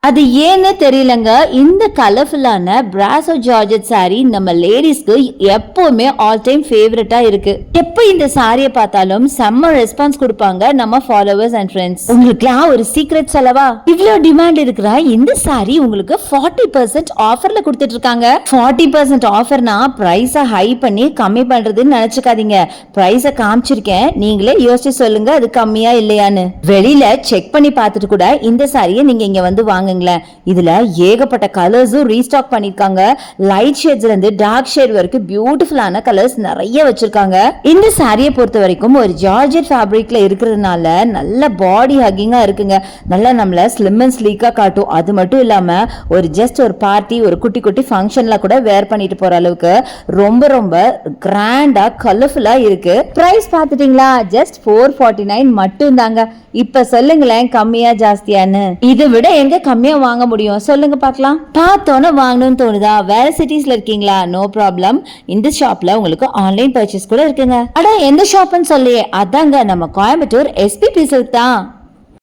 அது ஏன்னு தெரியலங்க. இந்த கலர்ஃபுல்லான பிராசோ ஜார்ஜெட் சாரி நம்ம லேடிஸ்க்கு எப்பவுமே ஆல் டைம் ஃபேவரட்டா இருக்கு. எப்ப இந்த சாரியை பார்த்தாலும் செம்ம ரெஸ்பான்ஸ் கொடுப்பாங்க நம்ம ஃபாலோவர்ஸ் அண்ட் ஃப்ரெண்ட்ஸ். உங்களுக்குலாம் ஒரு சீக்ரெட் சொல்லவா? இவ்ளோ டிமாண்ட் இருக்கிற இந்த சாரி உங்களுக்கு 40% ஆஃபர்ல கொடுத்துட்டு இருக்காங்க. 40% ஆஃபர்னா பிரைஸ ஹை பண்ணி கம்மி பண்றதுன்னு நினைச்சுக்காதீங்க. பிரைஸ காமிச்சிருக்கேன், நீங்களே யோசிச்சு சொல்லுங்க அது கம்மியா இல்லையான்னு. வெளியில செக் பண்ணி பார்த்துட்டு கூட இந்த சாரியை நீங்க இங்க வந்து வாங்க. இதுல ஏகப்பட்ட கலர்ஸும் ரீஸ்டாக் பண்ணிருக்காங்க. லைட் ஷேட்ஸ்ல இருந்து டார்க் ஷேட் வரைக்கும் பியூட்டிஃபுல்லான கலர்ஸ் நிறைய வச்சிருக்காங்க. இந்த சாரியை பொறுத்த வரைக்கும் ஒரு ஜார்ஜெட் ஃபேப்ரிக்ல இருக்கிறதுனால நல்ல பாடி ஹக்கிங்கா இருக்குங்க. நல்லா நம்மள ஸ்லிம் அண்ட் ஸ்லீக்கா காட்டும். அது மட்டும் இல்லாம ஒரு ஜஸ்ட் ஒரு பார்ட்டி, ஒரு குட்டி குட்டி ஃபங்க்ஷன்ல கூட வேர் பண்ணிட்டு போற அளவுக்கு ரொம்ப ரொம்ப கிராண்டா கலர்ஃபுல்லா இருக்கு. பிரைஸ் பாத்துட்டீங்களா? ஜஸ்ட் 449 மட்டும் தாங்க. இப்ப சொல்லுங்களேன், கம்மியா ஜாஸ்தியான்னு? இதை விட எங்க கம்மியா வாங்க முடியும் சொல்லுங்க பார்க்கலாம். பார்த்தோன்னு வாங்கணும்னு தோணுதா? வேற சிட்டிஸ்ல இருக்கீங்களா? No problem. இந்த ஷாப்ல உங்களுக்கு ஆன்லைன் பர்ச்சேஸ் கூட இருக்குங்க. அட எந்த ஷாப்னு சொல்லியே, அதாங்க நம்ம கோயம்புத்தூர் எஸ்பிபி சில்க் தான்.